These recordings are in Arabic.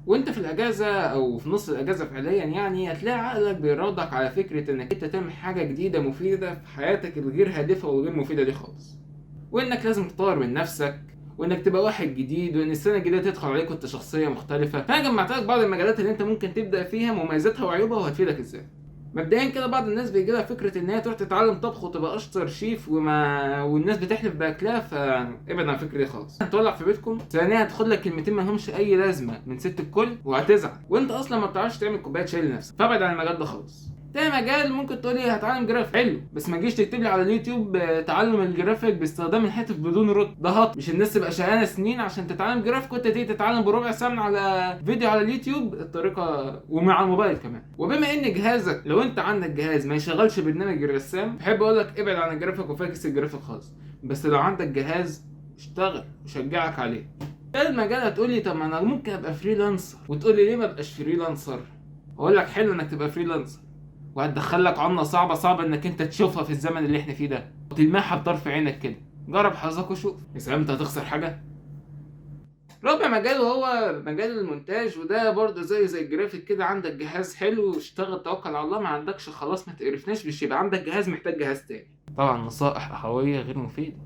وانت في الاجازه او في نص الاجازه فعليا يعني هتلاقي عقلك بيراودك على فكره انك انت تعمل حاجه جديده مفيده في حياتك الغير هادفه والغير مفيده دي خالص، وانك لازم تطور من نفسك، وانك تبقى واحد جديد، وان السنه الجديده تدخل عليك وانت شخصيه مختلفه. فانا جمعت لك بعض المجالات اللي انت ممكن تبدا فيها، مميزاتها وعيوبها، وهتفيدك ازاي. مبدئيا كده بعض الناس بيجي لها فكره ان هي تروح تتعلم طبخ وتبقى اشطر شيف والناس بتحلف باكلها، فابعد عن الفكره دي خالص. هتولع في بيتكم. ثانيا هتاخد لك كلمتين ما لهمش اي لازمه من ست الكل وهتزعل، وانت اصلا ما بتعرفش تعمل كوبايه شاي لنفسك، فابعد عن المجال ده خالص. تاني مجال ممكن تقولي هتعلم جرافيك، حلو، بس ما تجيش تكتب لي على اليوتيوب تعلم الجرافيك باستخدام الهاتف بدون رد، ده هط. مش الناس تبقى شقيانه سنين عشان تتعلم جرافيك وانت تيجي تتعلم بربع ساعه من على فيديو على اليوتيوب الطريقه، ومع الموبايل كمان. وبما ان جهازك، لو انت عندك جهاز ما يشغلش برنامج الرسام، بحب اقول لك ابعد عن الجرافيك وفاكس الجرافيك خالص. بس لو عندك جهاز اشتغل وشجعك عليه. تالت مجال هتقولي طب ما انا ممكن ابقى فريلانسر، وتقولي ليه ما ابقاش فريلانسر؟ اقول لك حلو انك تبقى فريلانسر، وهتدخلك عملة صعبة انك انت تشوفها في الزمن اللي احنا فيه ده، وتلمعها بطرف عينك كده. جرب حظك وشوف، يا سلام، انت هتخسر حاجة؟ رابع مجال وهو مجال المونتاج، وده برضه زي الجرافيك كده. عندك جهاز حلو واشتغل توكل على الله، ما عندكش خلاص ما تقرفناش، مش يبقى عندك جهاز محتاج جهاز تاني. طبعا نصائح اخوية غير مفيدة،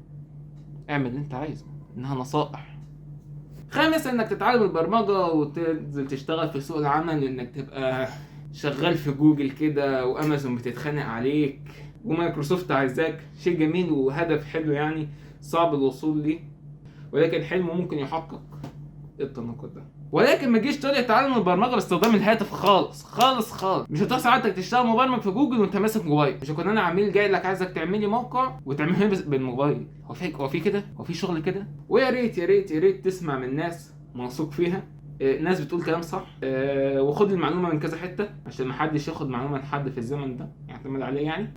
اعمل اللي انت عايزه، انها نصائح. خامس انك تتعلم البرمجة وتنزل تشتغل في سوق العمل، انك تبقى شغال في جوجل كده، وامازون بتتخانق عليك، ومايكروسوفت عايزاك. شيء جميل وهدف حلو يعني، صعب الوصول ليه، ولكن حلمه ممكن يحقق. التناقض ده. ولكن ما تجيش تقول لي اتعلم البرمجه باستخدام الهاتف خالص خالص خالص. مش هتروح ساعتك تشتغل مبرمج في جوجل وانت ماسك موبايل. مش هكون انا عميل جاي لك عايزك تعمل لي موقع وتعمله بالموبايل. هو في كده؟ هو في شغل كده؟ ويا ريت يا ريت يا ريت تسمع من ناس موثوق فيها، ناس بتقول كلام صح، وخد المعلومه من كذا حته عشان ما حدش ياخد معلومه من حد في الزمن ده يعتمد عليه يعني،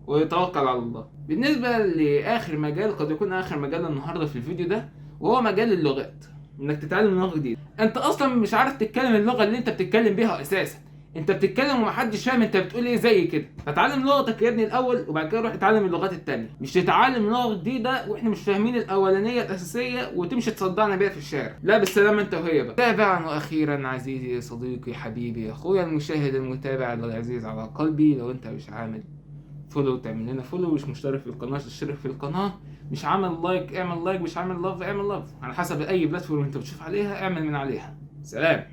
ويتوكل على الله. بالنسبه لاخر مجال، قد يكون اخر مجال النهارده في الفيديو ده، وهو مجال اللغات. انك تتعلم لغه جديده. انت اصلا مش عارف تتكلم اللغه اللي انت بتتكلم بيها اساسا، انت بتتكلم ومحدش فاهم انت بتقول ايه زي كده. فتعلم لغتك يا ابني الاول، وبعد كده روح اتعلم اللغات التانية. مش تتعلم لغه جديده واحنا مش فاهمين الاولانيه الاساسيه وتمشي تصدعنا بيها في الشارع. لا بالسلامه انت وهي بقى. تابعا واخيرا عزيزي صديقي حبيبي اخويا المشاهد المتابع العزيز على قلبي، لو انت مش عامل فولو تعمل لنا فولو، مش مشترك في القناه تشترك في القناه، مش عامل لايك اعمل لايك، مش عامل لاف اعمل لاف، على حسب اي بلاتفورم انت بتشوف عليها اعمل من عليها. سلام.